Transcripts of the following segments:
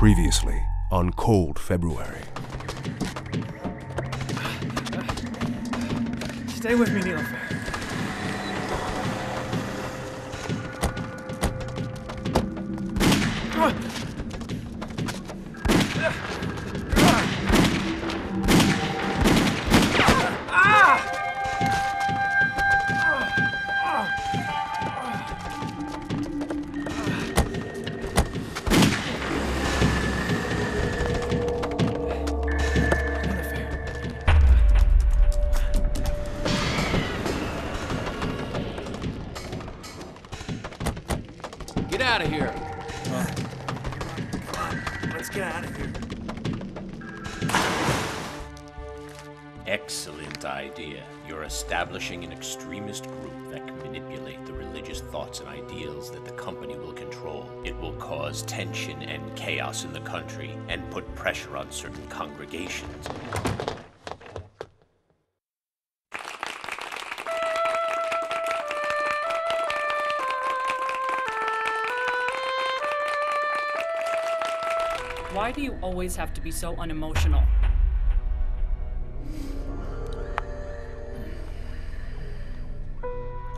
Previously on Cold February. Stay with me, Nielfair. Get out of here. Come on, let's get out of here. Excellent idea. You're establishing an extremist group that can manipulate the religious thoughts and ideals that the company will control. It will cause tension and chaos in the country and put pressure on certain congregations. Why do you always have to be so unemotional?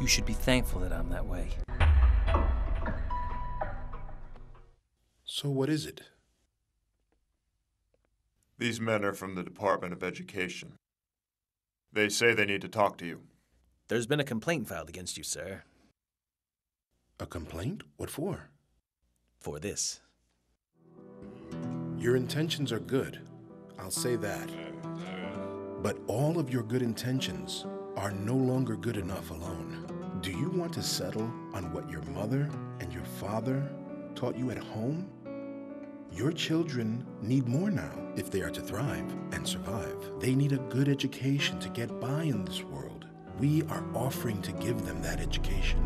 You should be thankful that I'm that way. So what is it? These men are from the Department of Education. They say they need to talk to you. There's been a complaint filed against you, sir. A complaint? What for? For this. Your intentions are good. I'll say that. But all of your good intentions are no longer good enough alone. Do you want to settle on what your mother and your father taught you at home? Your children need more now if they are to thrive and survive. They need a good education to get by in this world. We are offering to give them that education.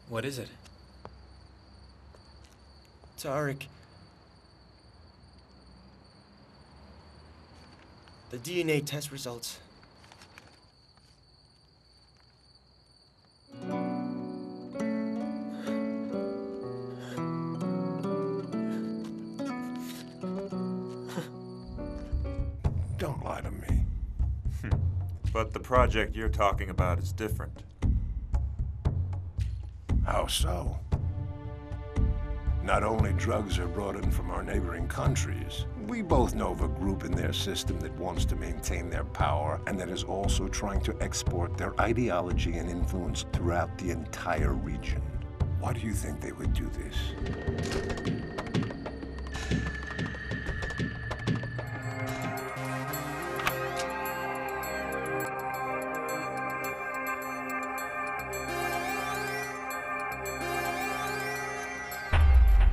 What is it? Tarek. The DNA test results. Don't lie to me. But the project you're talking about is different. How so? Not only drugs are brought in from our neighboring countries, we both know of a group in their system that wants to maintain their power and that is also trying to export their ideology and influence throughout the entire region. Why do you think they would do this?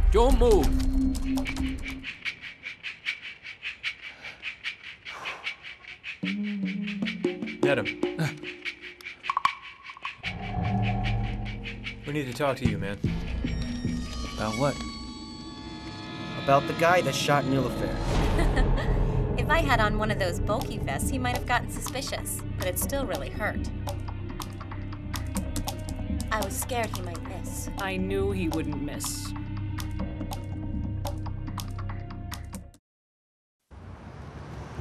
Don't move. Get him. We need to talk to you, man. About what? About the guy that shot Nielfair. If I had on one of those bulky vests, he might have gotten suspicious, but it still really hurt. I was scared he might miss. I knew he wouldn't miss.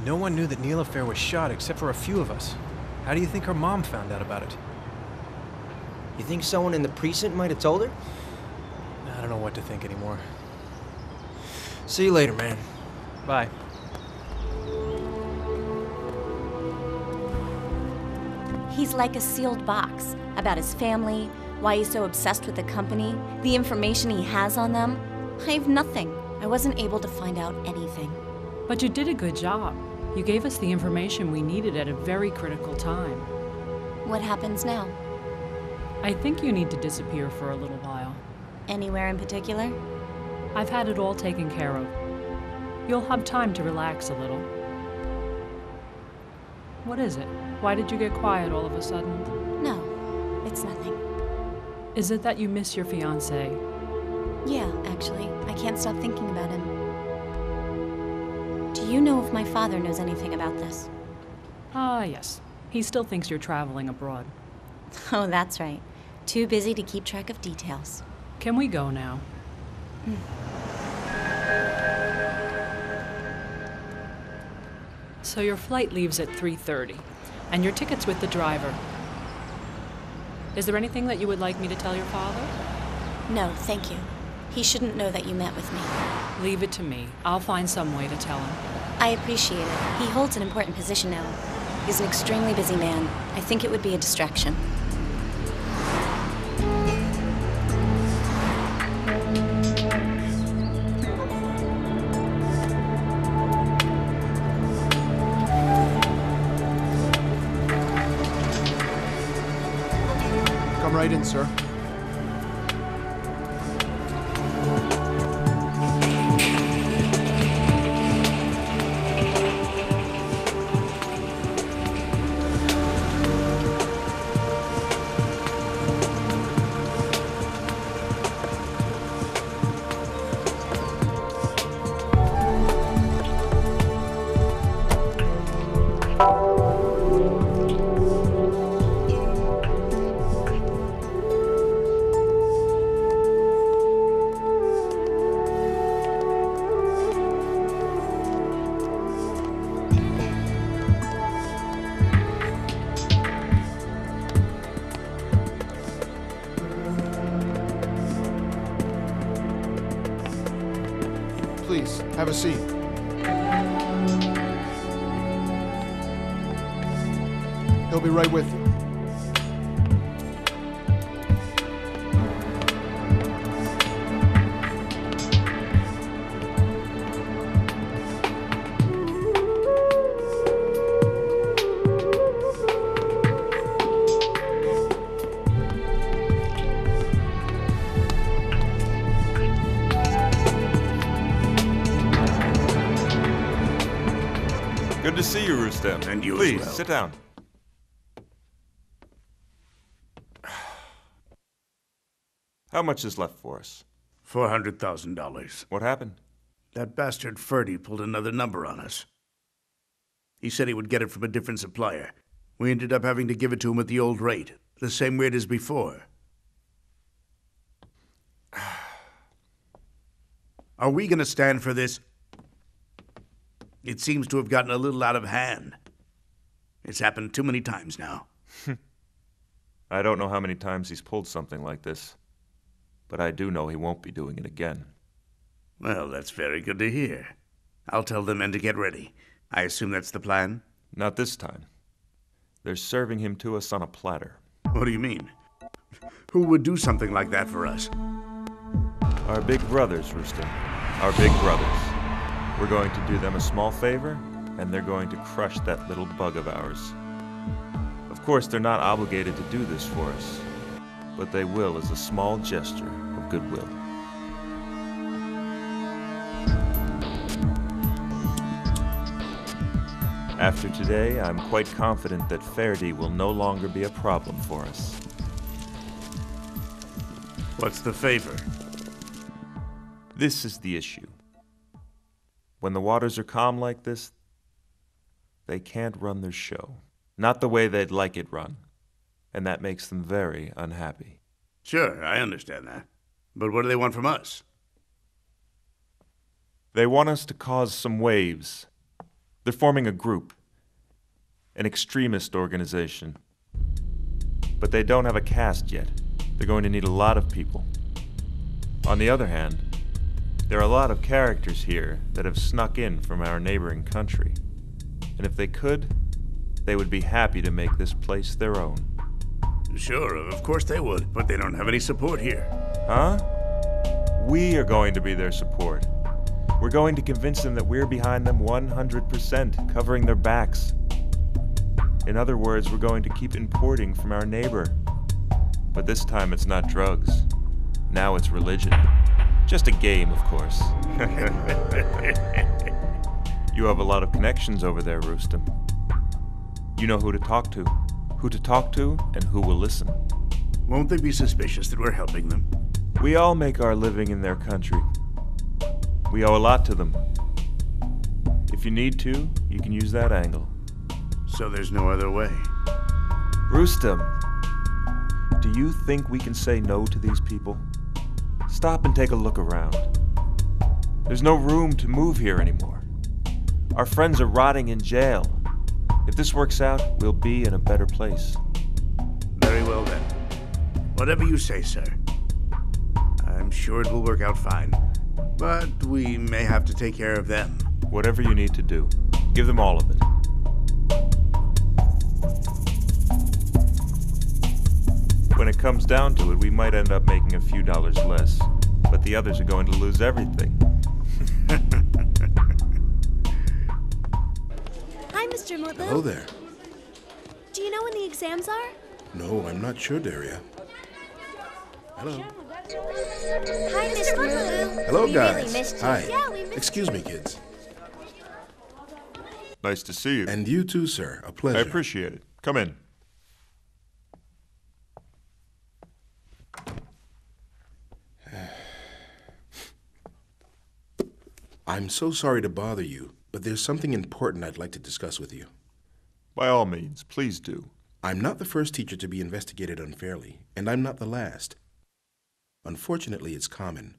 No one knew that Nielfair was shot except for a few of us. How do you think her mom found out about it? You think someone in the precinct might have told her? I don't know what to think anymore. See you later, man. Bye. He's like a sealed box about his family, why he's so obsessed with the company, the information he has on them. I have nothing. I wasn't able to find out anything. But you did a good job. You gave us the information we needed at a very critical time. What happens now? I think you need to disappear for a little while. Anywhere in particular? I've had it all taken care of. You'll have time to relax a little. What is it? Why did you get quiet all of a sudden? No, it's nothing. Is it that you miss your fiancé? Yeah, actually. I can't stop thinking about him. Do you know if my father knows anything about this? Ah, yes. He still thinks you're traveling abroad. Oh, that's right. Too busy to keep track of details. Can we go now? So your flight leaves at 3:30, and your ticket's with the driver. Is there anything that you would like me to tell your father? No, thank you. He shouldn't know that you met with me. Leave it to me. I'll find some way to tell him. I appreciate it. He holds an important position now. He's an extremely busy man. I think it would be a distraction. Come right in, sir. Please, have a seat. He'll be right with you. Good to see you, Rustem. And you Please, as well. sit down. How much is left for us? $400,000. What happened? That bastard Ferdy pulled another number on us. He said he would get it from a different supplier. We ended up having to give it to him at the old rate, the same rate as before. Are we going to stand for this? It seems to have gotten a little out of hand. It's happened too many times now. I don't know how many times he's pulled something like this, but I do know he won't be doing it again. Well, that's very good to hear. I'll tell the men to get ready. I assume that's the plan? Not this time. They're serving him to us on a platter. What do you mean? Who would do something like that for us? Our big brothers, Rustem. Our big brothers. We're going to do them a small favor, and they're going to crush that little bug of ours. Of course, they're not obligated to do this for us, but they will as a small gesture of goodwill. After today, I'm quite confident that Ferdy will no longer be a problem for us. What's the favor? This is the issue. When the waters are calm like this, they can't run their show. Not the way they'd like it run. And that makes them very unhappy. Sure, I understand that. But what do they want from us? They want us to cause some waves. They're forming a group. An extremist organization. But they don't have a cast yet. They're going to need a lot of people. On the other hand, there are a lot of characters here that have snuck in from our neighboring country. And if they could, they would be happy to make this place their own. Sure, of course they would, but they don't have any support here. Huh? We are going to be their support. We're going to convince them that we're behind them 100%, covering their backs. In other words, we're going to keep importing from our neighbor. But this time it's not drugs. Now it's religion. Just a game, of course. You have a lot of connections over there, Rustem. You know who to talk to, and who will listen. Won't they be suspicious that we're helping them? We all make our living in their country. We owe a lot to them. If you need to, you can use that angle. So there's no other way. Rustem, do you think we can say no to these people? Stop and take a look around. There's no room to move here anymore. Our friends are rotting in jail. If this works out, we'll be in a better place. Very well then. Whatever you say, sir. I'm sure it will work out fine. But we may have to take care of them. Whatever you need to do. Give them all of it. When it comes down to it, we might end up making a few dollars less. But the others are going to lose everything. Hi, Mr. Mutlu. Hello there. Do you know when the exams are? No, I'm not sure, Daria. Hello. Hi, Mr. Mutlu. Hello, We guys. really missed you. Hi. Yeah, we missed Excuse you. me, kids. Nice to see you. And you too, sir. A pleasure. I appreciate it. Come in. I'm so sorry to bother you, but there's something important I'd like to discuss with you. By all means, please do. I'm not the first teacher to be investigated unfairly, and I'm not the last. Unfortunately, it's common.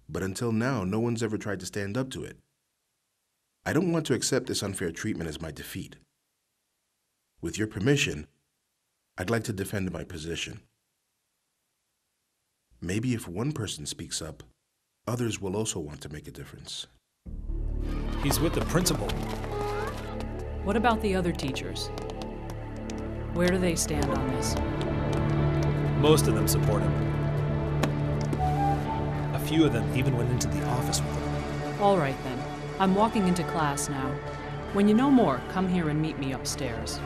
But until now, no one's ever tried to stand up to it. I don't want to accept this unfair treatment as my defeat. With your permission, I'd like to defend my position. Maybe if one person speaks up, others will also want to make a difference. He's with the principal. What about the other teachers? Where do they stand on this? Most of them support him. A few of them even went into the office with him. All right then. I'm walking into class now. When you know more, come here and meet me upstairs.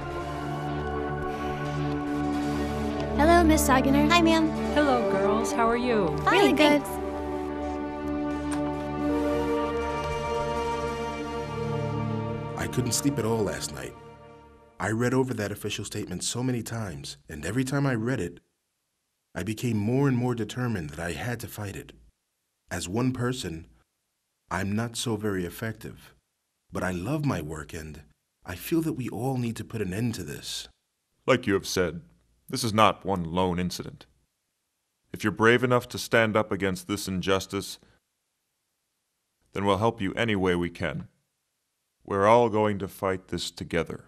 Hello, Miss Sagener. Hi, ma'am. Hello, girls. How are you? Fine, Really good. thanks. I couldn't sleep at all last night. I read over that official statement so many times, and every time I read it, I became more and more determined that I had to fight it. As one person, I'm not so very effective, but I love my work and I feel that we all need to put an end to this. Like you have said, this is not one lone incident. If you're brave enough to stand up against this injustice, then we'll help you any way we can. We're all going to fight this together.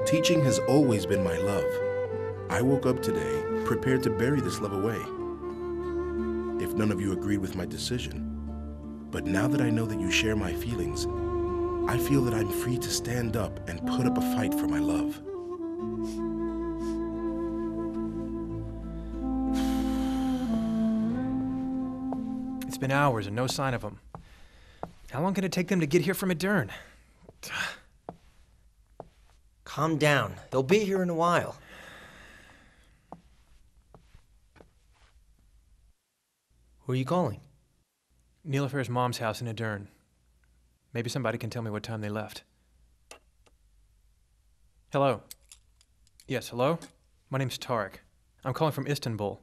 Teaching has always been my love. I woke up today prepared to bury this love away, if none of you agreed with my decision. But now that I know that you share my feelings, I feel that I'm free to stand up and put up a fight for my love. It's been hours and no sign of him. How long can it take them to get here from Adern? Calm down. They'll be here in a while. Who are you calling? Nilefer's mom's house in Adern. Maybe somebody can tell me what time they left. Hello. Yes, hello? My name's Tarek. I'm calling from Istanbul.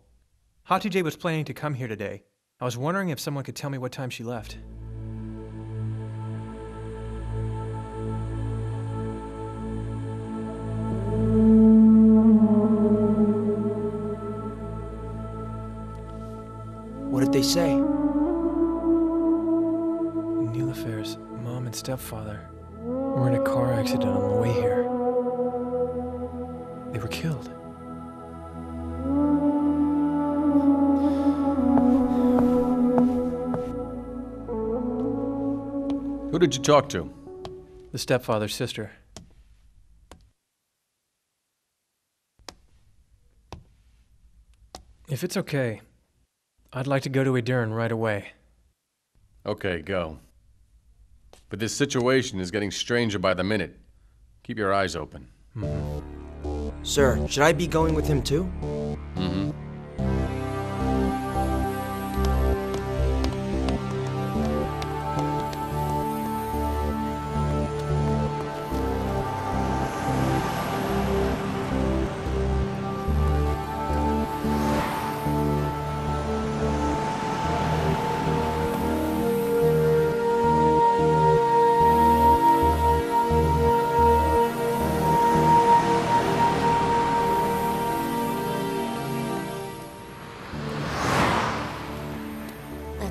Hatice was planning to come here today. I was wondering if someone could tell me what time she left. What did they say? Nilefer's mom and stepfather were in a car accident on the way here. They were killed. Who did you talk to? The stepfather's sister. If it's okay, I'd like to go to Adern right away. Okay, go. But this situation is getting stranger by the minute. Keep your eyes open. Sir, should I be going with him too? Mm-hmm.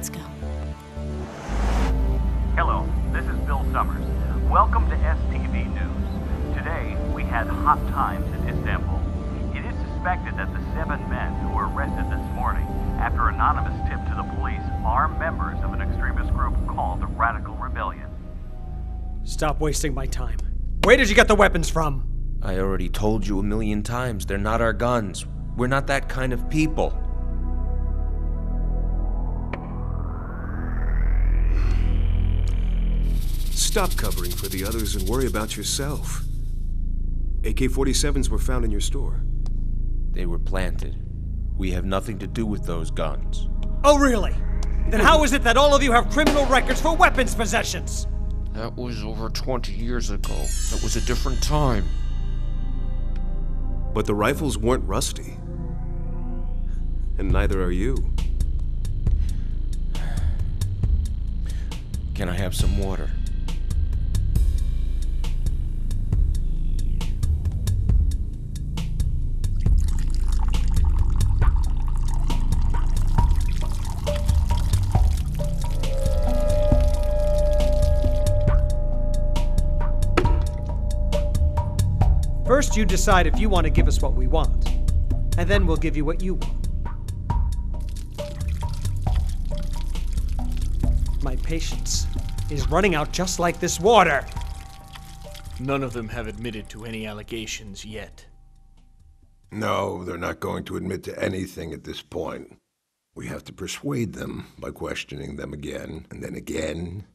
Let's go. Hello, this is Bill Summers. Welcome to STV News. Today, we had hot times in Istanbul. It is suspected that the 7 men who were arrested this morning after anonymous tip to the police are members of an extremist group called the Radical Rebellion. Stop wasting my time. Where did you get the weapons from? I already told you 1,000,000 times, they're not our guns. We're not that kind of people. Stop covering for the others and worry about yourself. AK-47s were found in your store. They were planted. We have nothing to do with those guns. Oh, really? Then how is it that all of you have criminal records for weapons possessions? That was over 20 years ago. It was a different time. But the rifles weren't rusty. And neither are you. Can I have some water? First, you decide if you want to give us what we want, and then we'll give you what you want. My patience is running out just like this water. None of them have admitted to any allegations yet. No, they're not going to admit to anything at this point. We have to persuade them by questioning them again, and then again,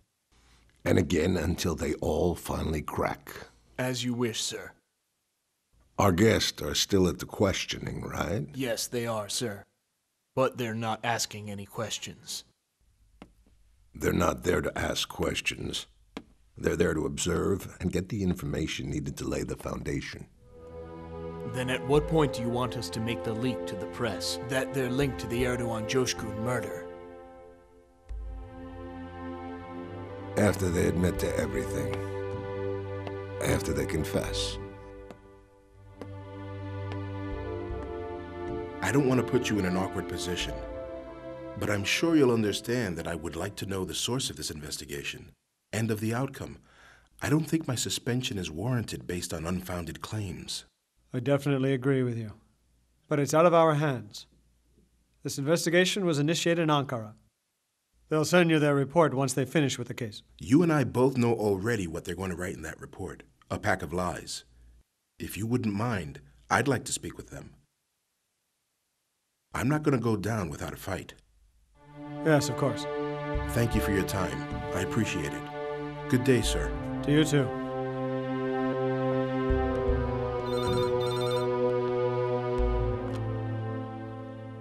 and again until they all finally crack. As you wish, sir. Our guests are still at the questioning, right? Yes, they are, sir. But they're not asking any questions. They're not there to ask questions. They're there to observe and get the information needed to lay the foundation. Then at what point do you want us to make the leak to the press that they're linked to the Erdogan Coşkun murder? After they admit to everything. After they confess. I don't want to put you in an awkward position, but I'm sure you'll understand that I would like to know the source of this investigation and of the outcome. I don't think my suspension is warranted based on unfounded claims. I definitely agree with you. But it's out of our hands. This investigation was initiated in Ankara. They'll send you their report once they finish with the case. You and I both know already what they're going to write in that report. A pack of lies. If you wouldn't mind, I'd like to speak with them. I'm not going to go down without a fight. Yes, of course. Thank you for your time. I appreciate it. Good day, sir. To you too.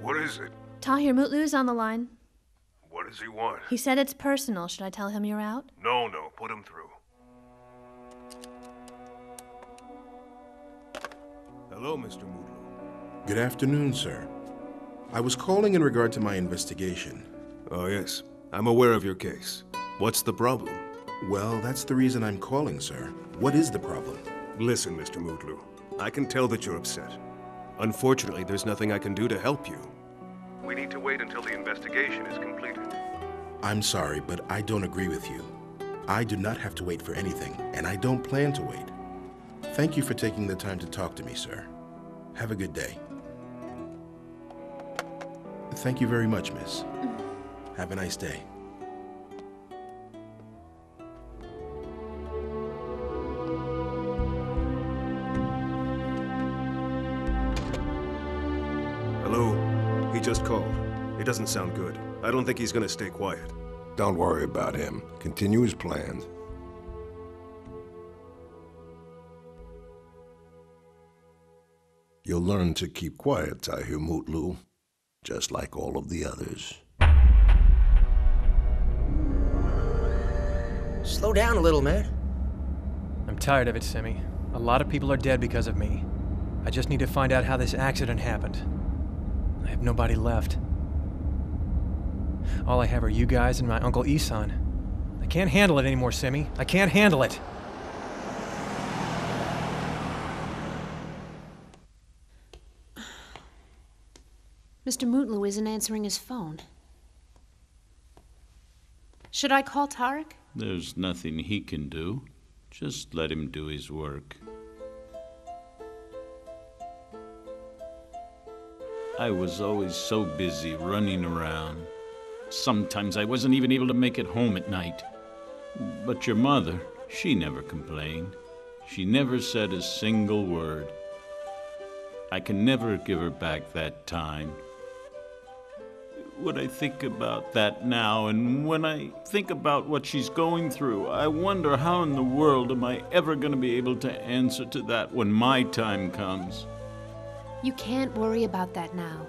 What is it? Tahir Mutlu's on the line. What does he want? He said it's personal. Should I tell him you're out? No, put him through. Hello, Mr. Mutlu. Good afternoon, sir. I was calling in regard to my investigation. Oh, yes. I'm aware of your case. What's the problem? Well, that's the reason I'm calling, sir. What is the problem? Listen, Mr. Mutlu. I can tell that you're upset. Unfortunately, there's nothing I can do to help you. We need to wait until the investigation is completed. I'm sorry, but I don't agree with you. I do not have to wait for anything, and I don't plan to wait. Thank you for taking the time to talk to me, sir. Have a good day. Thank you very much, miss. Have a nice day. Hello? He just called. It doesn't sound good. I don't think he's gonna stay quiet. Don't worry about him. Continue as planned. You'll learn to keep quiet, Tahir Mutlu, just like all of the others. Slow down a little, man. I'm tired of it, Simi. A lot of people are dead because of me. I just need to find out how this accident happened. I have nobody left. All I have are you guys and my Uncle Ihsan. I can't handle it anymore, Simi. I can't handle it. Mr. Mutlu isn't answering his phone. Should I call Tarek? There's nothing he can do. Just let him do his work. I was always so busy running around. Sometimes I wasn't even able to make it home at night. But your mother, she never complained. She never said a single word. I can never give her back that time. When I think about that now, and when I think about what she's going through, I wonder how in the world am I ever going to be able to answer to that when my time comes. You can't worry about that now.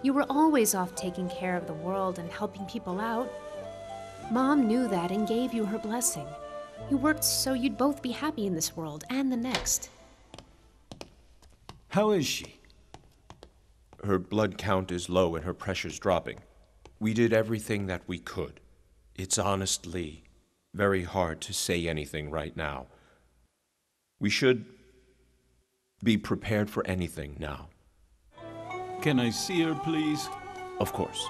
You were always off taking care of the world and helping people out. Mom knew that and gave you her blessing. You worked so you'd both be happy in this world and the next. How is she? Her blood count is low and her pressure's dropping. We did everything that we could. It's honestly very hard to say anything right now. We should be prepared for anything now. Can I see her, please? Of course.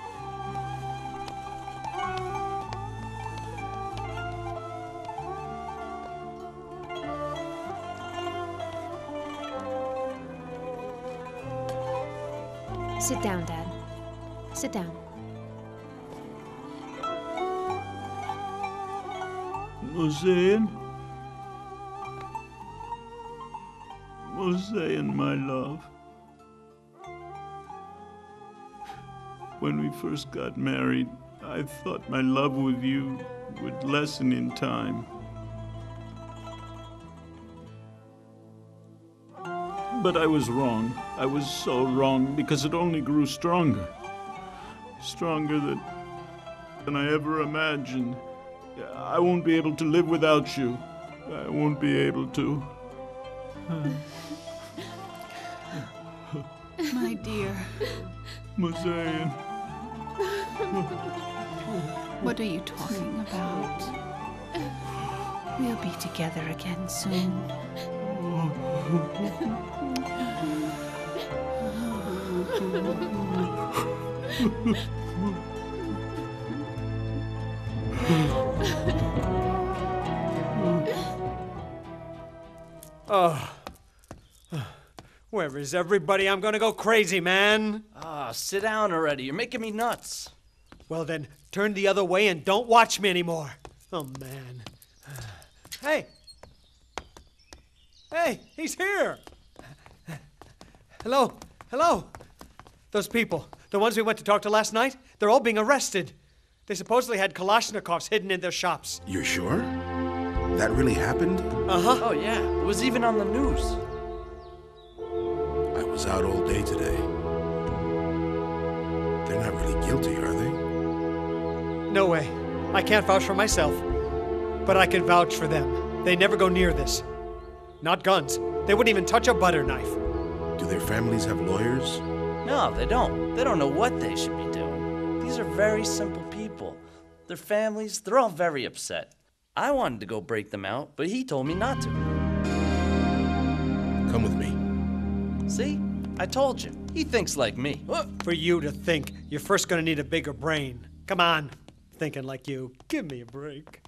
Sit down, Dad. Sit down. Mosean? Mosean, my love. When we first got married, I thought my love with you would lessen in time. But I was wrong. I was so wrong because it only grew stronger. Stronger than I ever imagined. I won't be able to live without you. I won't be able to. My dear. Mosean. What are you talking about? We'll be together again soon. Oh. Where is everybody? I'm gonna go crazy, man. Ah, sit down already. You're making me nuts. Well then, turn the other way and don't watch me anymore. Oh, man. Hey! Hey, he's here! Hello? Hello? Those people, the ones we went to talk to last night, they're all being arrested. They supposedly had Kalashnikovs hidden in their shops. You're sure? That really happened? Uh-huh. Oh, yeah. It was even on the news. I was out all day today. They're not really guilty, are they? No way. I can't vouch for myself. But I can vouch for them. They never go near this. Not guns. They wouldn't even touch a butter knife. Do their families have lawyers? No, they don't. They don't know what they should be doing. These are very simple people. Their families, they're all very upset. I wanted to go break them out, but he told me not to. Come with me. See? I told you. He thinks like me. For you to think, you're first gonna need a bigger brain. Come on. Thinking like you. Give me a break.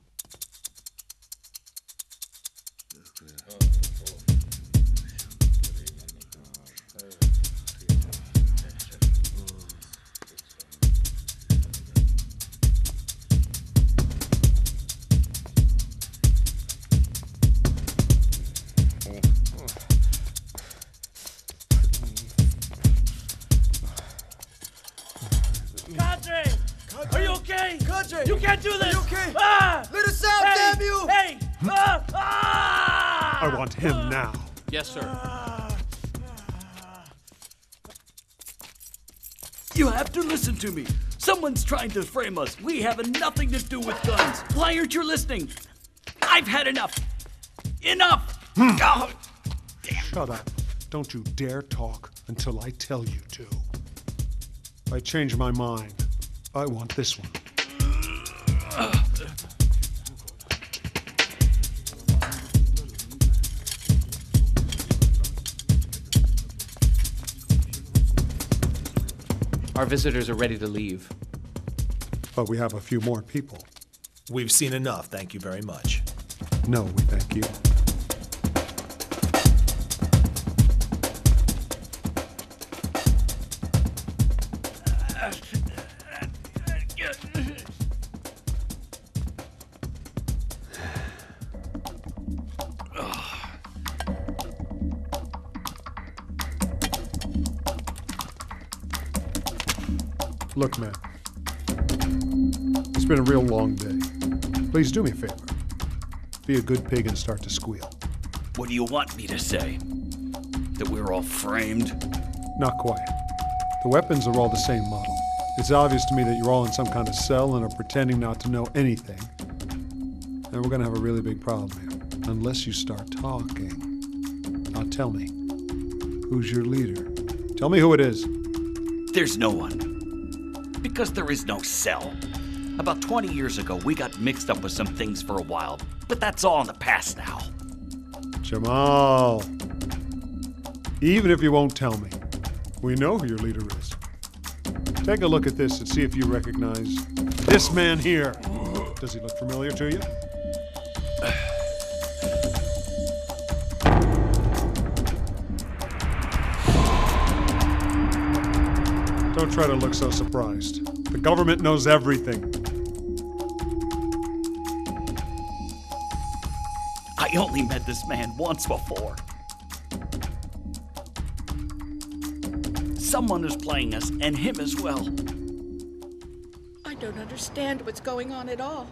Are you okay? Kadri! You can't do this! Are you okay? Ah! Let us out, Hey! damn you! Hey! Ah! Ah! I want him now. Yes, sir. You have to listen to me. Someone's trying to frame us. We have nothing to do with guns. Why aren't you listening? I've had enough. Enough! Oh, damn. Shut up. Don't you dare talk until I tell you to. I changed my mind. I want this one. Our visitors are ready to leave. But we have a few more people. We've seen enough, thank you very much. No, we thank you. Look, man. It's been a real long day. Please do me a favor. Be a good pig and start to squeal. What do you want me to say? That we're all framed? Not quite. The weapons are all the same model. It's obvious to me that you're all in some kind of cell and are pretending not to know anything. And we're gonna have a really big problem here. Unless you start talking. Now tell me, who's your leader? Tell me who it is. There's no one. Because there is no cell. About 20 years ago, we got mixed up with some things for a while, but that's all in the past now. Jamal. Even if you won't tell me, we know who your leader is. Take a look at this and see if you recognize this man here. Does he look familiar to you? Don't try to look so surprised. The government knows everything. I only met this man once before. Someone is playing us, and him as well. I don't understand what's going on at all.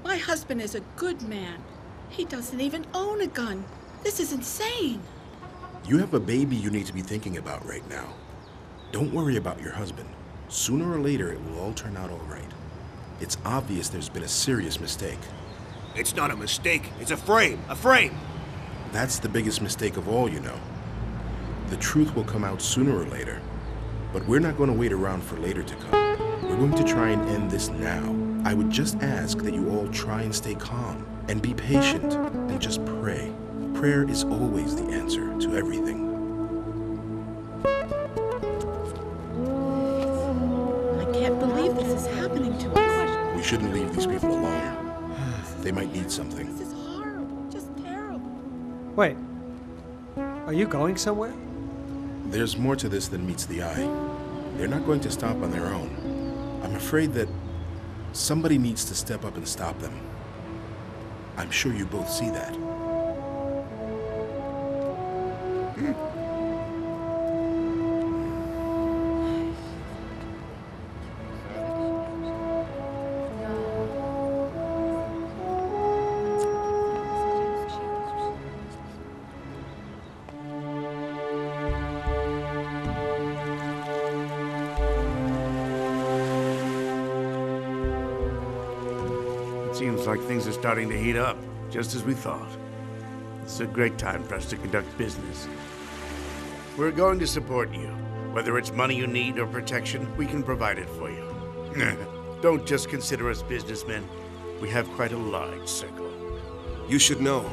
My husband is a good man. He doesn't even own a gun. This is insane. You have a baby you need to be thinking about right now. Don't worry about your husband. Sooner or later, it will all turn out all right. It's obvious there's been a serious mistake. It's not a mistake. It's a frame. A frame! That's the biggest mistake of all, you know. The truth will come out sooner or later. But we're not going to wait around for later to come. We're going to try and end this now. I would just ask that you all try and stay calm and be patient and just pray. Prayer is always the answer to everything. I can't believe this is happening to us. We shouldn't leave these people alone. They might need something. This is horrible, just terrible. Wait. Are you going somewhere? There's more to this than meets the eye. They're not going to stop on their own. I'm afraid that somebody needs to step up and stop them. I'm sure you both see that. Seems like things are starting to heat up, just as we thought. It's a great time for us to conduct business. We're going to support you. Whether it's money you need or protection, we can provide it for you. Don't just consider us businessmen. We have quite a large circle. You should know.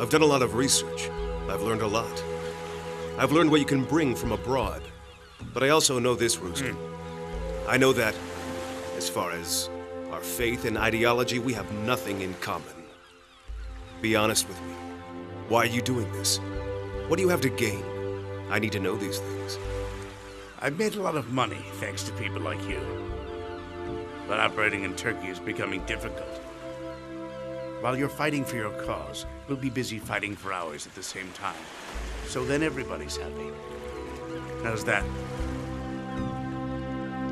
I've done a lot of research. I've learned a lot. I've learned what you can bring from abroad. But I also know this, Rooster. I know that, as far as our faith and ideology, we have nothing in common. Be honest with me. Why are you doing this? What do you have to gain? I need to know these things. I've made a lot of money thanks to people like you. But operating in Turkey is becoming difficult. While you're fighting for your cause, we'll be busy fighting for ours at the same time. So then everybody's happy. How's that?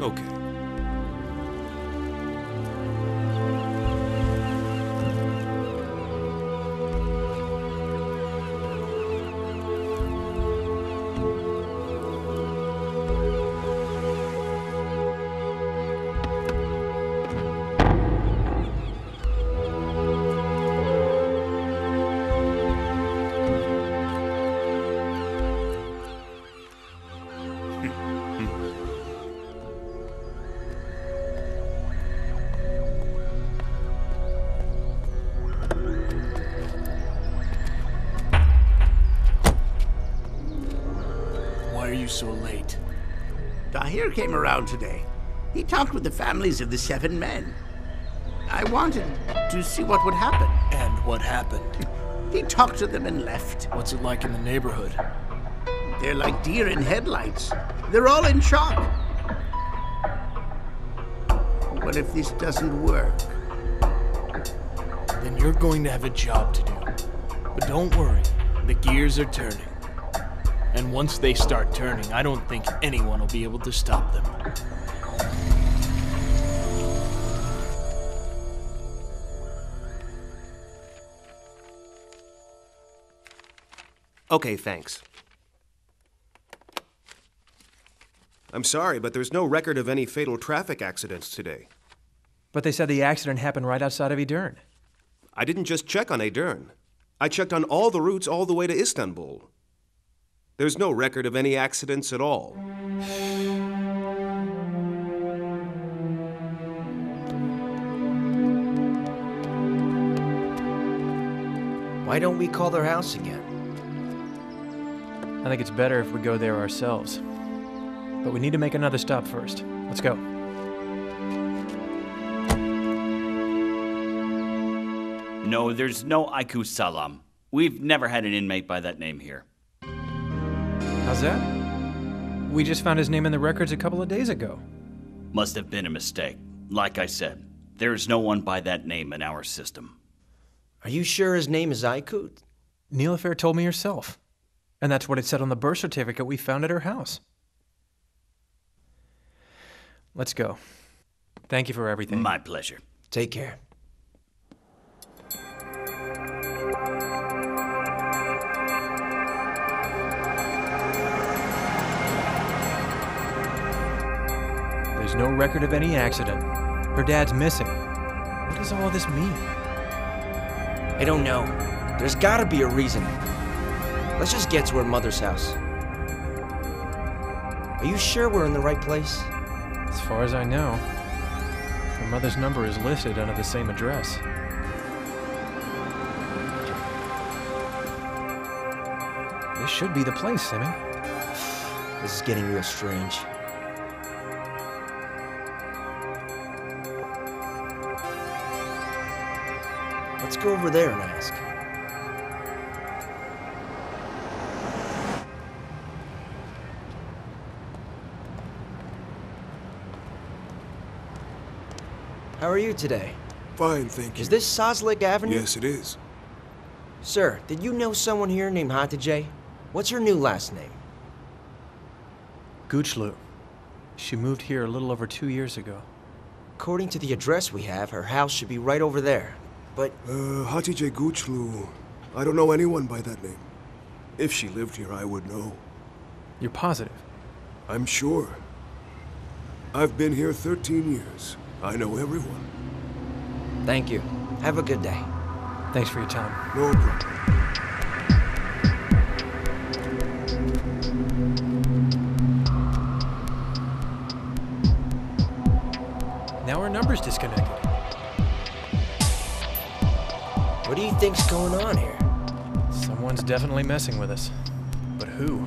Okay. So late. Tahir came around today. He talked with the families of the 7 men. I wanted to see what would happen. And what happened? He talked to them and left. What's it like in the neighborhood? They're like deer in headlights. They're all in shock. What if this doesn't work? Then you're going to have a job to do. But don't worry, the gears are turning. And once they start turning, I don't think anyone will be able to stop them. Okay, thanks. I'm sorry, but there's no record of any fatal traffic accidents today. But they said the accident happened right outside of Edirne. I didn't just check on Edirne. I checked on all the routes all the way to Istanbul. There's no record of any accidents at all. Why don't we call their house again? I think it's better if we go there ourselves. But we need to make another stop first. Let's go. No, there's no Aiku Salam. We've never had an inmate by that name here. How's that? We just found his name in the records a couple of days ago. Must have been a mistake. Like I said, there's no one by that name in our system. Are you sure his name is Aiku? Nilafair told me herself. And that's what it said on the birth certificate we found at her house. Let's go. Thank you for everything. My pleasure. Take care. There's no record of any accident. Her dad's missing. What does all this mean? I don't know. There's gotta be a reason. Let's just get to her mother's house. Are you sure we're in the right place? As far as I know, her mother's number is listed under the same address. This should be the place, Simi. This is getting real strange. Let's go over there and ask. How are you today? Fine, thank you. Is this Sazlik Avenue? Yes, it is. Sir, did you know someone here named Hatice? What's her new last name? Guchlu. She moved here a little over 2 years ago. According to the address we have, her house should be right over there. But... Hatice Guchlu. I don't know anyone by that name. If she lived here, I would know. You're positive? I'm sure. I've been here 13 years. I know everyone. Thank you. Have a good day. Thanks for your time. No problem. Now our number's disconnected. What do you think's going on here? Someone's definitely messing with us. But who?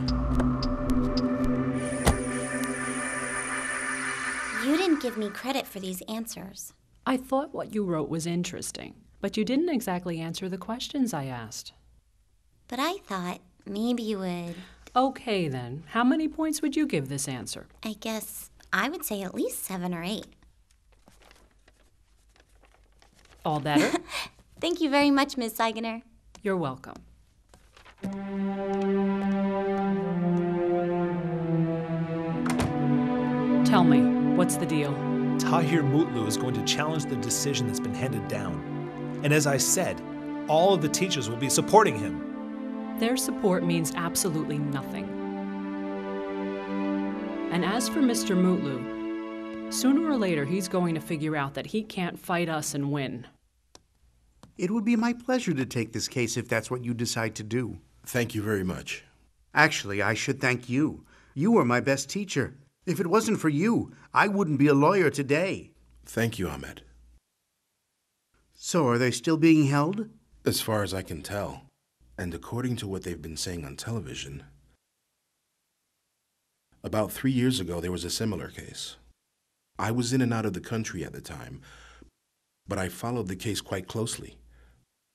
You didn't give me credit for these answers. I thought what you wrote was interesting, but you didn't exactly answer the questions I asked. But I thought maybe you would... Okay, then. How many points would you give this answer? I guess I would say at least 7 or 8. All better? Thank you very much, Ms. Seigener. You're welcome. Tell me, what's the deal? Tahir Mutlu is going to challenge the decision that's been handed down. And as I said, all of the teachers will be supporting him. Their support means absolutely nothing. And as for Mr. Mutlu, sooner or later he's going to figure out that he can't fight us and win. It would be my pleasure to take this case if that's what you decide to do. Thank you very much. Actually, I should thank you. You were my best teacher. If it wasn't for you, I wouldn't be a lawyer today. Thank you, Ahmed. So are they still being held? As far as I can tell, and according to what they've been saying on television, about 3 years ago there was a similar case. I was in and out of the country at the time, but I followed the case quite closely.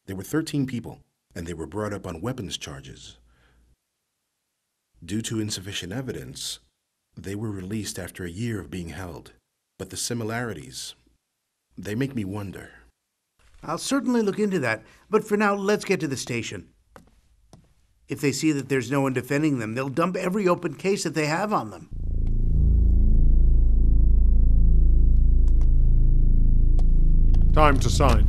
There were 13 people, and they were brought up on weapons charges. Due to insufficient evidence, they were released after a year of being held. But the similarities, they make me wonder. I'll certainly look into that, but for now, let's get to the station. If they see that there's no one defending them, they'll dump every open case that they have on them. Time to sign.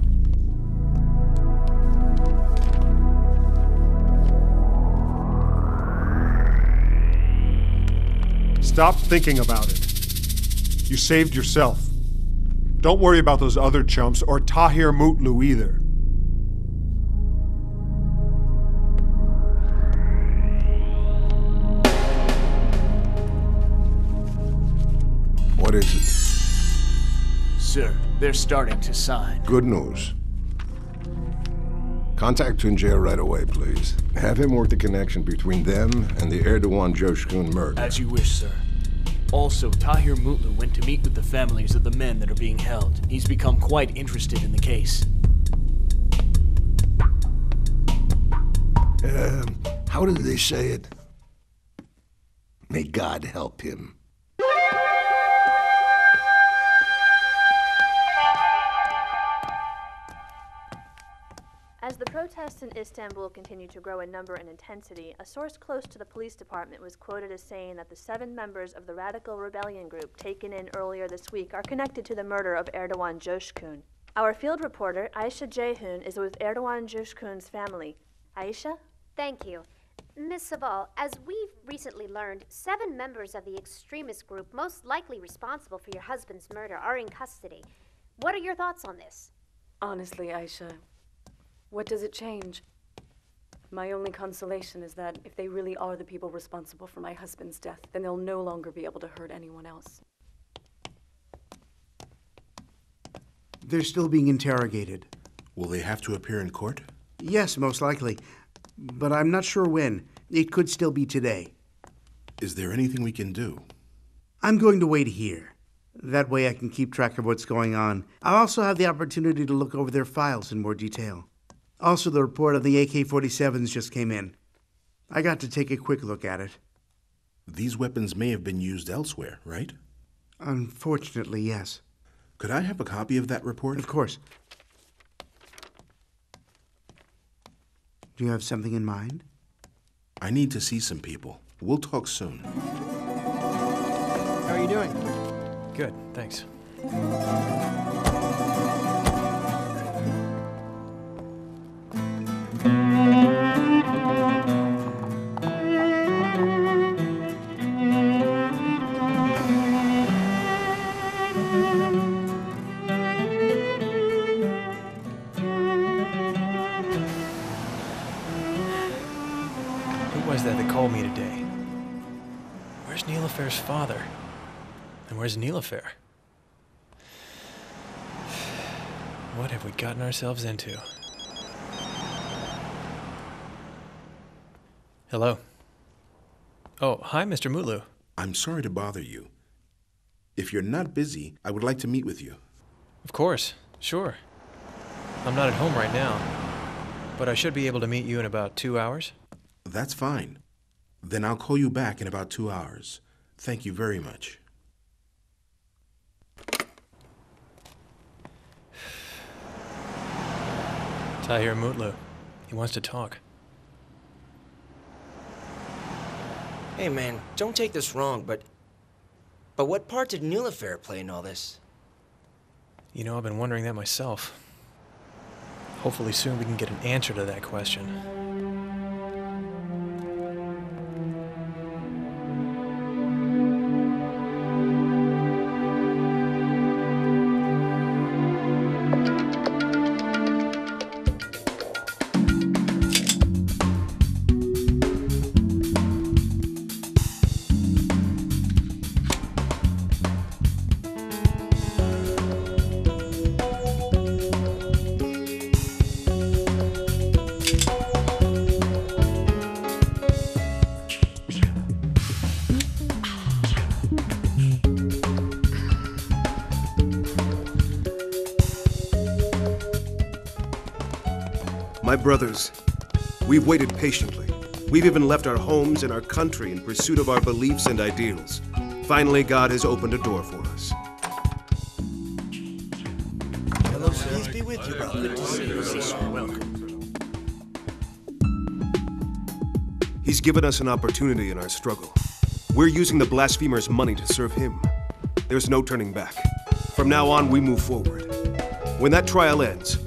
Stop thinking about it. You saved yourself. Don't worry about those other chumps or Tahir Mutlu either. What is it? Sir, they're starting to sign. Good news. Contact Tunjia right away, please. Have him work the connection between them and the Erdogan Joshkun murder. As you wish, sir. Also, Tahir Mutlu went to meet with the families of the men that are being held. He's become quite interested in the case. How did they say it? May God help him. As the protests in Istanbul continue to grow in number and intensity, a source close to the police department was quoted as saying that the 7 members of the radical rebellion group taken in earlier this week are connected to the murder of Erdogan Joshkun. Our field reporter, Aisha Ceyhun, is with Erdogan Joshkun's family. Aisha? Thank you. Miss Saval, as we've recently learned, 7 members of the extremist group most likely responsible for your husband's murder are in custody. What are your thoughts on this? Honestly, Aisha, what does it change? My only consolation is that if they really are the people responsible for my husband's death, then they'll no longer be able to hurt anyone else. They're still being interrogated. Will they have to appear in court? Yes, most likely. But I'm not sure when. It could still be today. Is there anything we can do? I'm going to wait here. That way I can keep track of what's going on. I'll also have the opportunity to look over their files in more detail. Also, the report of the AK-47s just came in. I got to take a quick look at it. These weapons may have been used elsewhere, right? Unfortunately, yes. Could I have a copy of that report? Of course. Do you have something in mind? I need to see some people. We'll talk soon. How are you doing? Good, thanks. Called me today. Where's Niloufer's father? And where's Niloufer? What have we gotten ourselves into? Hello. Oh, hi, Mr. Mutlu. I'm sorry to bother you. If you're not busy, I would like to meet with you. Of course, sure. I'm not at home right now, but I should be able to meet you in about 2 hours. That's fine. Then I'll call you back in about 2 hours. Thank you very much. Tahir Mutlu. He wants to talk. Hey man, don't take this wrong, but what part did Niloufer play in all this? You know, I've been wondering that myself. Hopefully soon we can get an answer to that question. My brothers, we've waited patiently. We've even left our homes and our country in pursuit of our beliefs and ideals. Finally, God has opened a door for us. Hello, sir. Peace be with you, bro. Good to see you, sir. Welcome. He's given us an opportunity in our struggle. We're using the blasphemer's money to serve him. There's no turning back. From now on, we move forward. When that trial ends,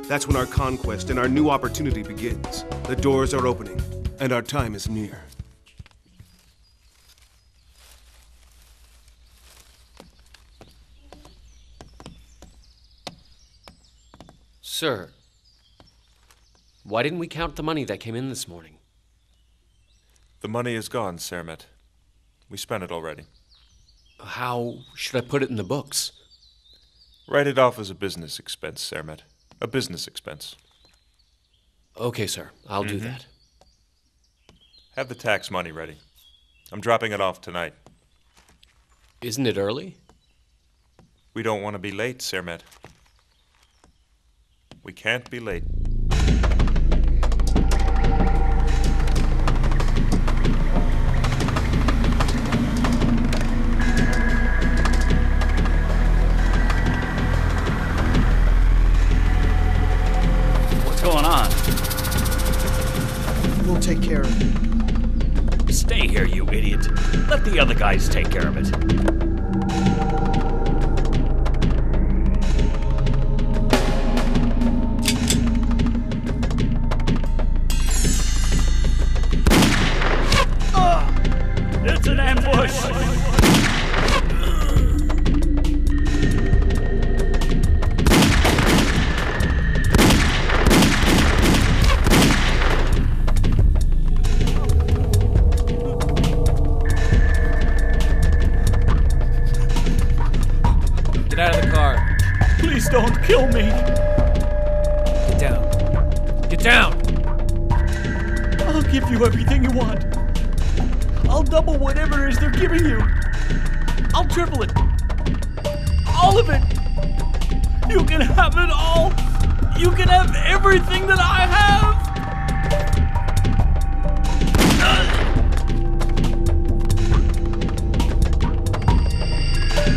that's when our conquest and our new opportunity begins. The doors are opening, and our time is near. Sir, why didn't we count the money that came in this morning? The money is gone, Sermet. We spent it already. How should I put it in the books? Write it off as a business expense, Sermet. A business expense. Okay, sir. I'll do that. Have the tax money ready. I'm dropping it off tonight. Isn't it early? We don't want to be late, Sermet. We can't be late. What's going on? We'll take care of it. Stay here, you idiot. Let the other guys take care of it. It's an ambush! Get out of the car. Please don't kill me! Get down. Get down! I'll give you everything you want. I'll double whatever it is they're giving you. I'll triple it. All of it. You can have it all. You can have everything that I have.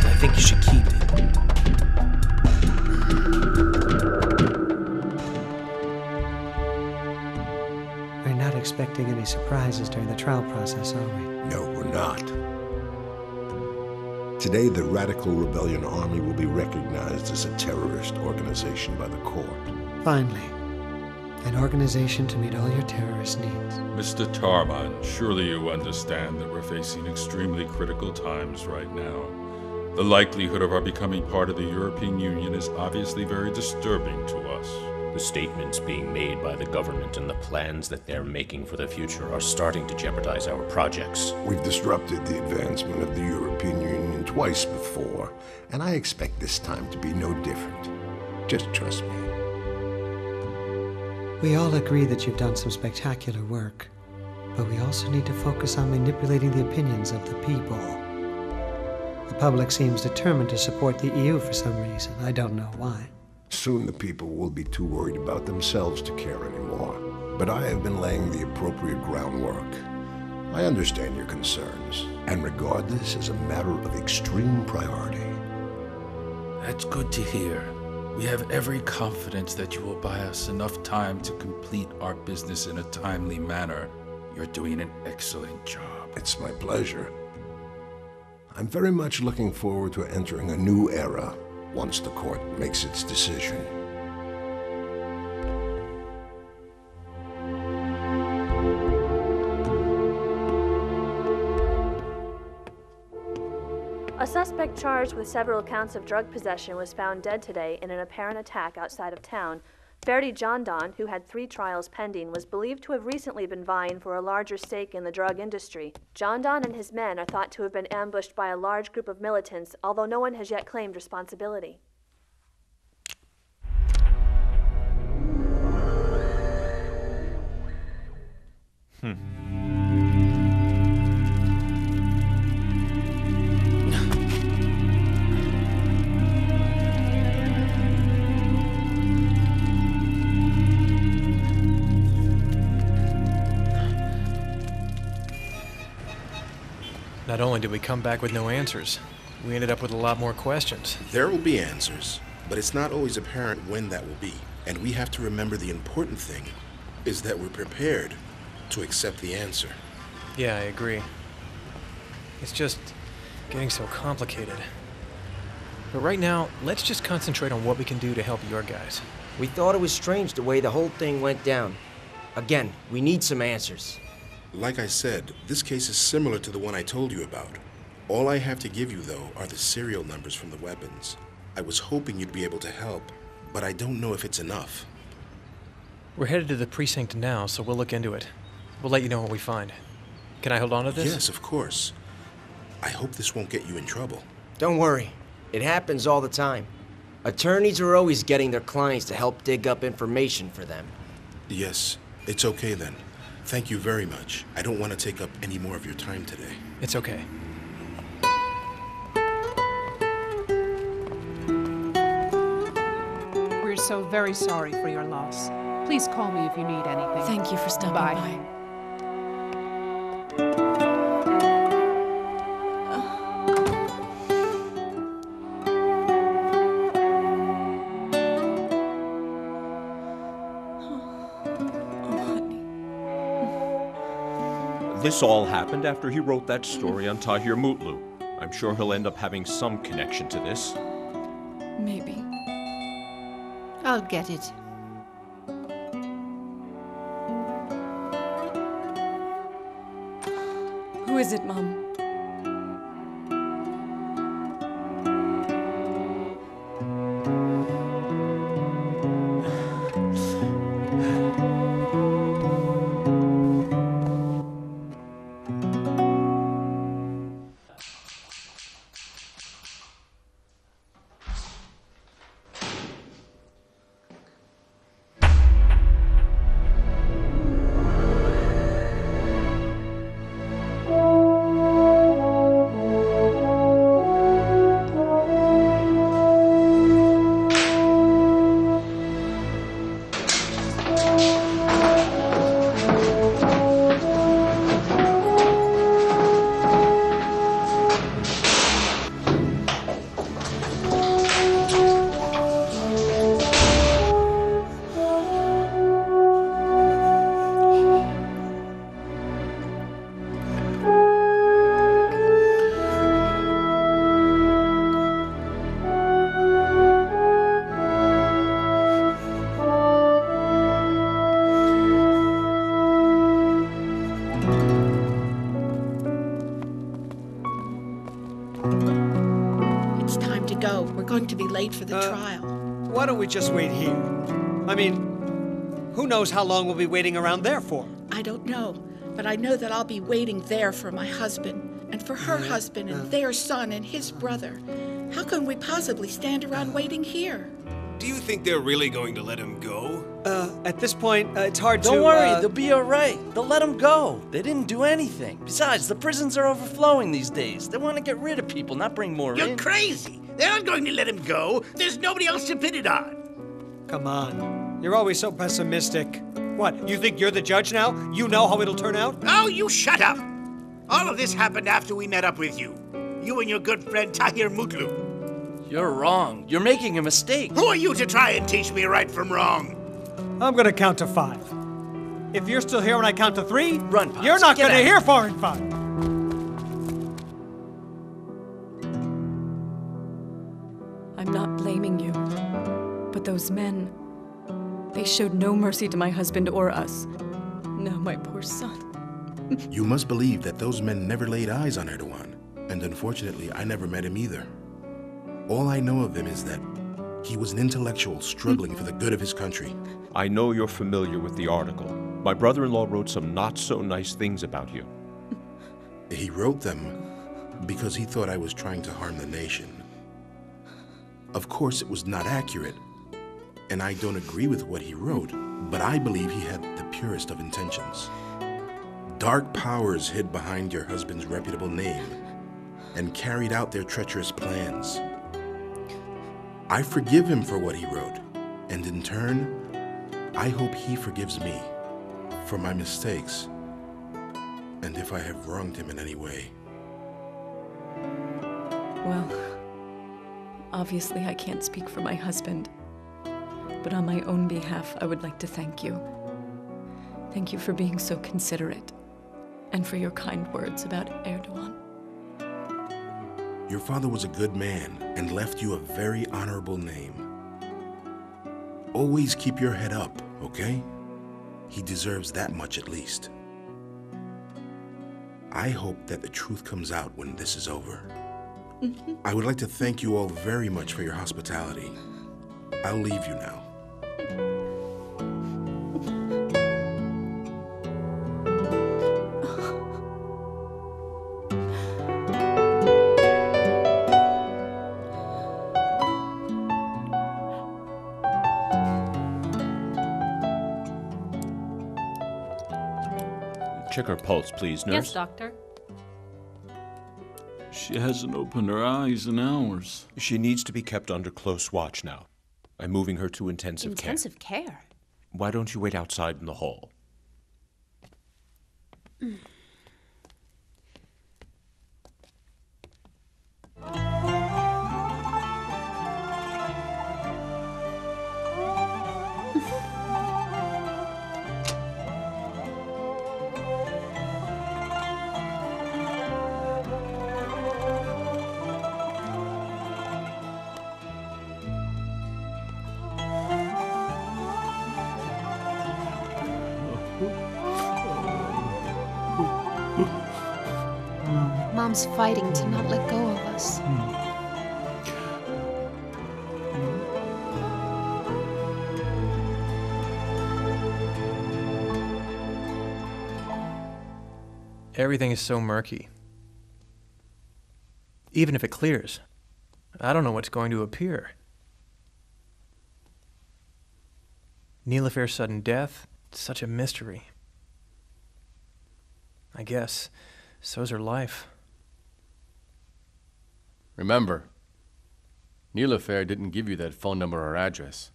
I think you should keep it. We're not expecting any surprises during the trial process, are we? No, we're not. Today, the Radical Rebellion Army will be recognized as a terrorist organization by the court. Finally, an organization to meet all your terrorist needs. Mr. Tarman, surely you understand that we're facing extremely critical times right now. The likelihood of our becoming part of the European Union is obviously very disturbing to us. The statements being made by the government and the plans that they're making for the future are starting to jeopardize our projects. We've disrupted the advancement of the European Union twice before, and I expect this time to be no different. Just trust me. We all agree that you've done some spectacular work, but we also need to focus on manipulating the opinions of the people. The public seems determined to support the EU for some reason. I don't know why. Soon the people will be too worried about themselves to care anymore. But I have been laying the appropriate groundwork. I understand your concerns, and regard this as a matter of extreme priority. That's good to hear. We have every confidence that you will buy us enough time to complete our business in a timely manner. You're doing an excellent job. It's my pleasure. I'm very much looking forward to entering a new era once the court makes its decision. A suspect charged with several counts of drug possession was found dead today in an apparent attack outside of town. Ferdi Jandan, who had 3 trials pending, was believed to have recently been vying for a larger stake in the drug industry. Jandan and his men are thought to have been ambushed by a large group of militants, although no one has yet claimed responsibility. Not only did we come back with no answers, we ended up with a lot more questions. There will be answers, but it's not always apparent when that will be. And we have to remember the important thing is that we're prepared to accept the answer. Yeah, I agree. It's just getting so complicated. But right now, let's just concentrate on what we can do to help your guys. We thought it was strange the way the whole thing went down. Again, we need some answers. Like I said, this case is similar to the one I told you about. All I have to give you, though, are the serial numbers from the weapons. I was hoping you'd be able to help, but I don't know if it's enough. We're headed to the precinct now, so we'll look into it. We'll let you know what we find. Can I hold on to this? Yes, of course. I hope this won't get you in trouble. Don't worry. It happens all the time. Attorneys are always getting their clients to help dig up information for them. Yes, it's okay then. Thank you very much. I don't want to take up any more of your time today. It's okay. We're so very sorry for your loss. Please call me if you need anything. Thank you for stopping by. This all happened after he wrote that story on Tahir Mutlu. I'm sure he'll end up having some connection to this. Maybe. I'll get it. Who is it, Mom? For the trial. Why don't we just wait here? I mean, who knows how long we'll be waiting around there for? I don't know, but I know that I'll be waiting there for my husband, and for her husband, and their son, and his brother. How can we possibly stand around waiting here? Do you think they're really going to let him go? At this point, it's hard Don't worry, they'll be all right. They'll let him go. They didn't do anything. Besides, the prisons are overflowing these days. They want to get rid of people, not bring more in. You're crazy. They're not going to let him go. There's nobody else to pin it on. Come on. You're always so pessimistic. What, you think you're the judge now? You know how it'll turn out? Oh, you shut up. All of this happened after we met up with you. You and your good friend Tahir Mutlu. You're wrong. You're making a mistake. Who are you to try and teach me right from wrong? I'm gonna count to 5. If you're still here when I count to 3, run, Pops. You're not gonna hear 4 and 5. I'm not blaming you, but those men, they showed no mercy to my husband or us. Now my poor son. You must believe that those men never laid eyes on Erdogan, and unfortunately, I never met him either. All I know of him is that he was an intellectual struggling for the good of his country. I know you're familiar with the article. My brother-in-law wrote some not-so-nice things about you. He wrote them because he thought I was trying to harm the nation. Of course, it was not accurate, and I don't agree with what he wrote, but I believe he had the purest of intentions. Dark powers hid behind your husband's reputable name and carried out their treacherous plans. I forgive him for what he wrote, and in turn, I hope he forgives me for my mistakes, and if I have wronged him in any way. Well, obviously I can't speak for my husband, but on my own behalf, I would like to thank you. Thank you for being so considerate, and for your kind words about Erdogan. Your father was a good man and left you a very honorable name. Always keep your head up, okay? He deserves that much at least. I hope that the truth comes out when this is over. I would like to thank you all very much for your hospitality. I'll leave you now. Check her pulse, please, nurse. Yes, doctor. She hasn't opened her eyes in hours. She needs to be kept under close watch now. I'm moving her to intensive care. Intensive care? Why don't you wait outside in the hall? Mom's fighting to not let go of us. Everything is so murky. Even if it clears, I don't know what's going to appear. Nilefer's sudden death, such a mystery. I guess so's her life. Remember, Nilefer didn't give you that phone number or address.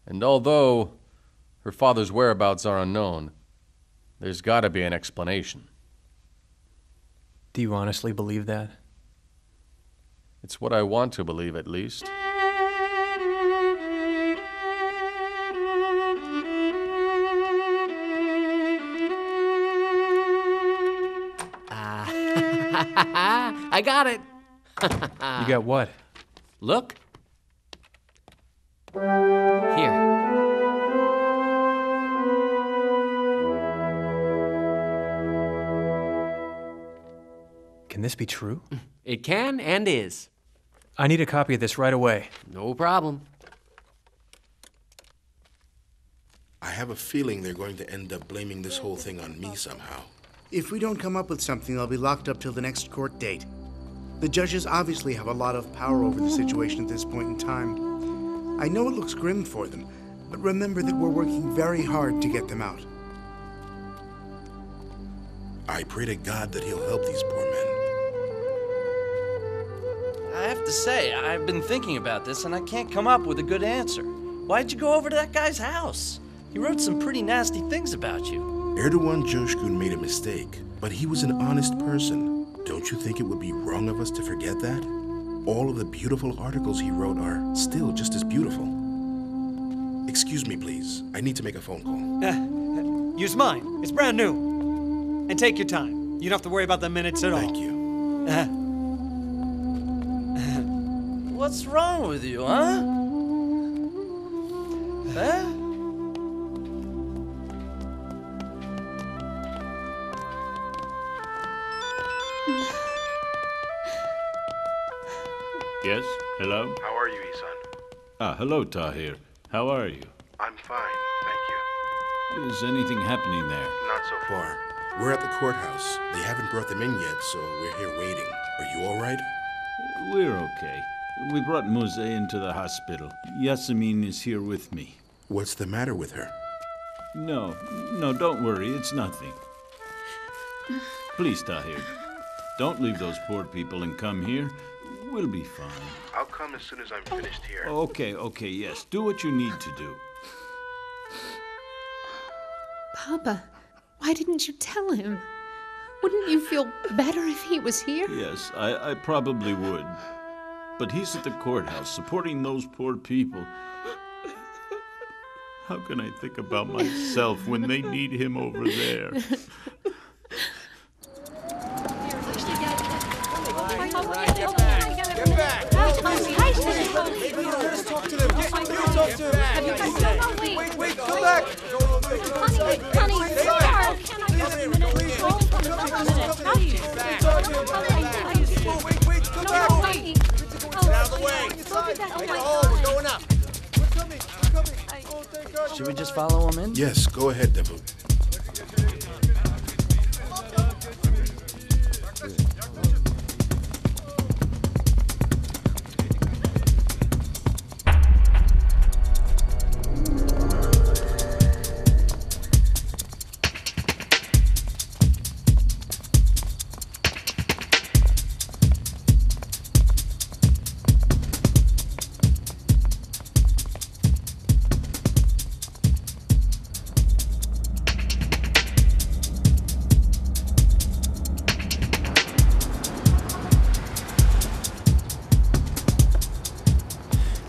And although her father's whereabouts are unknown, there's gotta be an explanation. Do you honestly believe that? It's what I want to believe, at least. I got it. You got what? Look. Here. Can this be true? It can and is. I need a copy of this right away. No problem. I have a feeling they're going to end up blaming this whole thing on me somehow. If we don't come up with something, I'll be locked up till the next court date. The judges obviously have a lot of power over the situation at this point in time. I know it looks grim for them, but remember that we're working very hard to get them out. I pray to God that he'll help these poor men. I have to say, I've been thinking about this and I can't come up with a good answer. Why'd you go over to that guy's house? He wrote some pretty nasty things about you. Erdogan Coşkun made a mistake, but he was an honest person. Don't you think it would be wrong of us to forget that? All of the beautiful articles he wrote are still just as beautiful. Excuse me, please. I need to make a phone call. Use mine. It's brand new. And take your time. You don't have to worry about the minutes at all. Thank you. What's wrong with you, huh? Huh? Yes? Hello? How are you, Isan? Ah, hello, Tahir. How are you? I'm fine, thank you. Is anything happening there? Not so far. We're at the courthouse. They haven't brought them in yet, so we're here waiting. Are you all right? We're okay. We brought Mose into the hospital. Yasemin is here with me. What's the matter with her? No, don't worry. It's nothing. Please, Tahir, don't leave those poor people and come here. We'll be fine. I'll come as soon as I'm finished here. Okay, yes. Do what you need to do. Papa, why didn't you tell him? Wouldn't you feel better if he was here? Yes, I probably would. But he's at the courthouse supporting those poor people. How can I think about myself when they need him over there? Just talk to them. You talk to them. Wait, come back. Honey, Carl, can I just a minute? Hold on a minute. Wait, come back. No, wait. Get out of the way. We're going up. We're coming. Oh, thank God. Should we just follow him in? Yes, go ahead, Darum.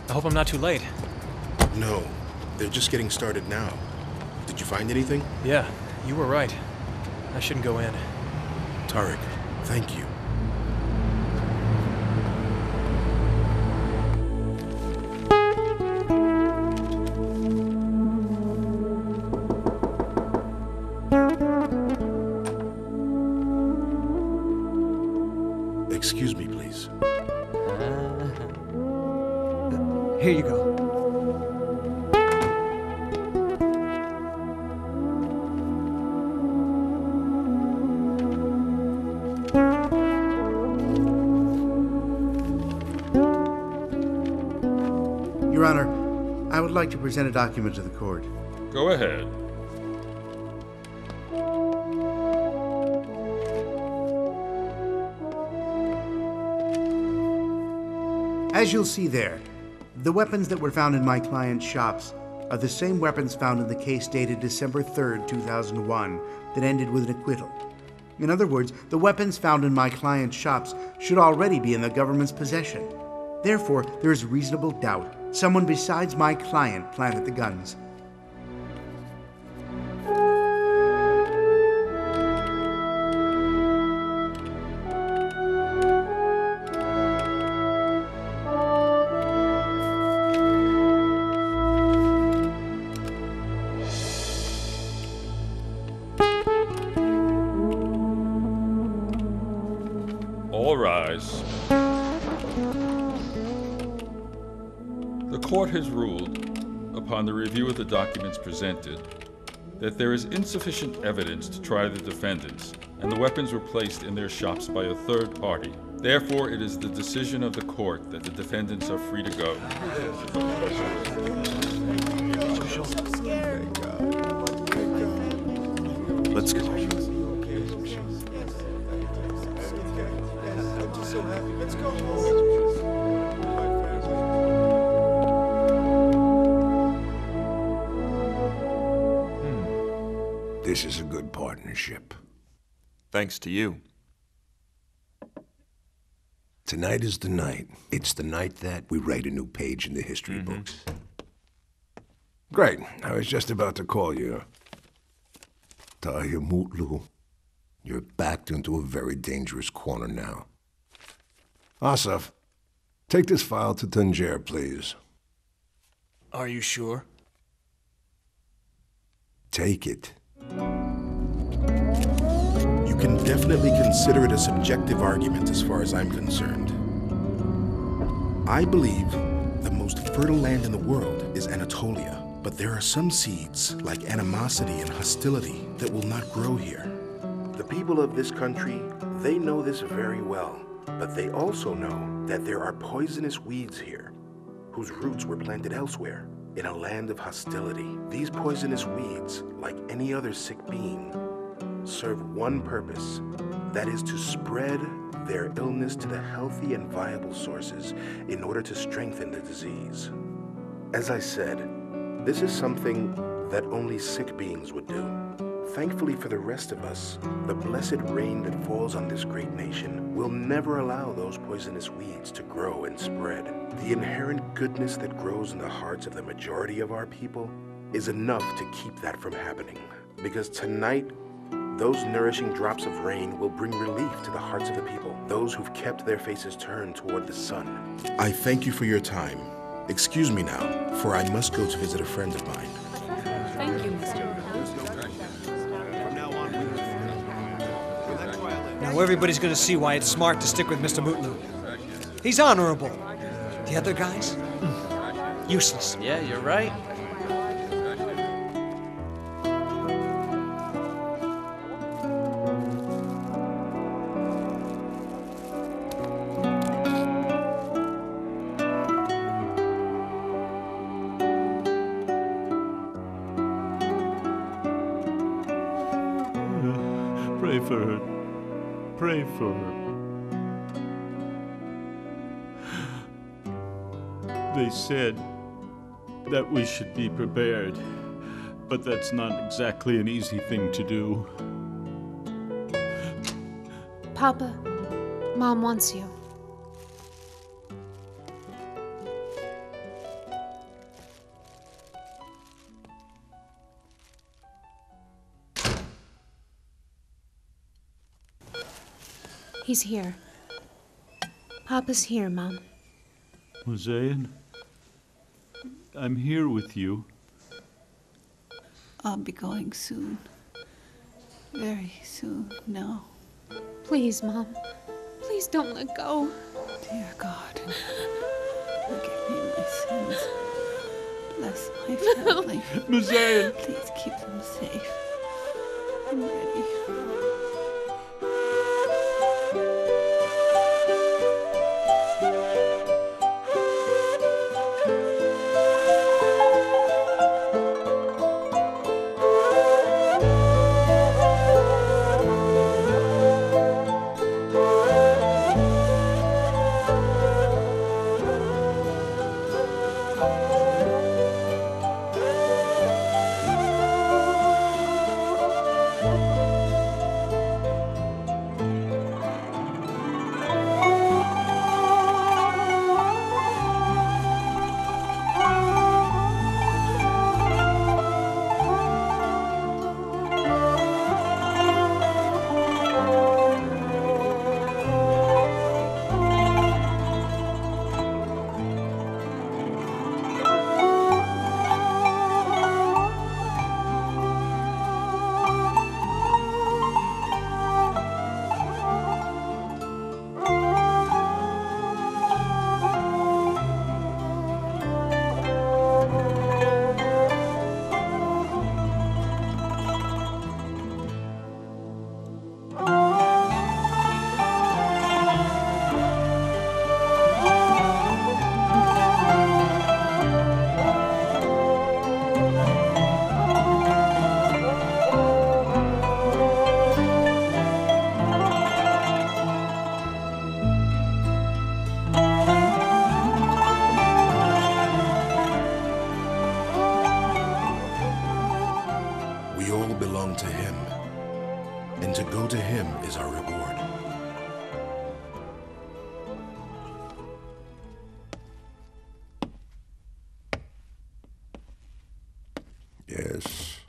I hope I'm not too late. No, they're just getting started now. Did you find anything? Yeah, you were right. I shouldn't go in. Tarek, thank you. Excuse me, please. Here you go. Your Honor, I would like to present a document to the court. Go ahead. As you'll see there, the weapons that were found in my client's shops are the same weapons found in the case dated December 3rd, 2001, that ended with an acquittal. In other words, the weapons found in my client's shops should already be in the government's possession. Therefore, there is reasonable doubt someone besides my client planted the guns. All rise. The court has ruled, upon the review of the documents presented, that there is insufficient evidence to try the defendants, and the weapons were placed in their shops by a third party. Therefore, it is the decision of the court that the defendants are free to go. Let's go. So happy. Let's go. This is a good partnership. Thanks to you. Tonight is the night. It's the night that we write a new page in the history books. Great. I was just about to call you. Tahir Mutlu, you're backed into a very dangerous corner now. Asaf, take this file to Tangier, please. Are you sure? Take it. You can definitely consider it a subjective argument as far as I'm concerned. I believe the most fertile land in the world is Anatolia, but there are some seeds, like animosity and hostility, that will not grow here. The people of this country, they know this very well. But they also know that there are poisonous weeds here, whose roots were planted elsewhere, in a land of hostility. These poisonous weeds, like any other sick being, serve one purpose, that is to spread their illness to the healthy and viable sources in order to strengthen the disease. As I said, this is something that only sick beings would do. Thankfully for the rest of us, the blessed rain that falls on this great nation will never allow those poisonous weeds to grow and spread. The inherent goodness that grows in the hearts of the majority of our people is enough to keep that from happening. Because tonight, those nourishing drops of rain will bring relief to the hearts of the people, those who've kept their faces turned toward the sun. I thank you for your time. Excuse me now, for I must go to visit a friend of mine. Thank you, Mr. Now everybody's gonna see why it's smart to stick with Mr. Mutlu. He's honorable. The other guys? Useless. Yeah, you're right. Pray for her. Pray for her. They said that we should be prepared, but that's not exactly an easy thing to do. Papa, Mom wants you. He's here. Papa's here, Mom. Hossein, I'm here with you. I'll be going soon. Very soon, no. Please, Mom. Please don't let go. Dear God, forgive me my sins. Bless my family. Hossein! Please keep them safe. I'm ready. Yes.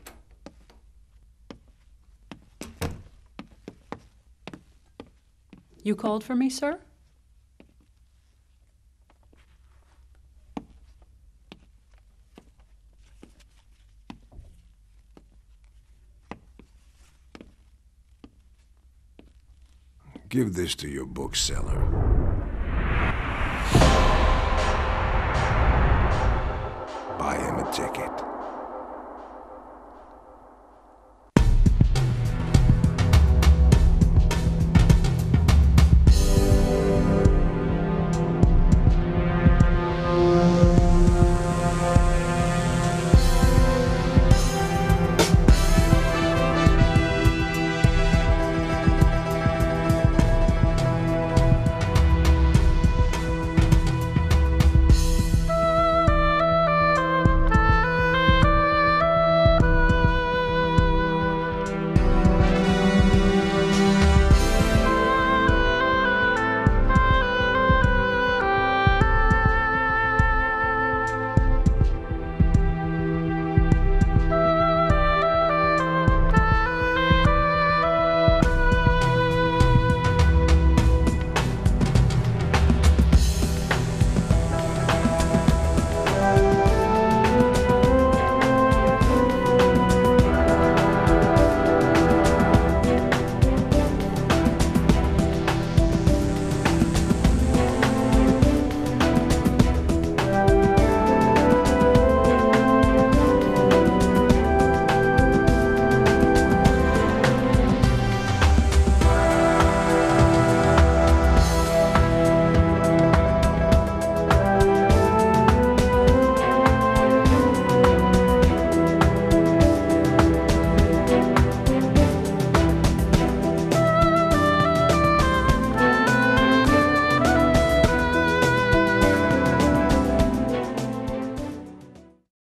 You called for me, sir? Give this to your bookseller. Buy him a ticket.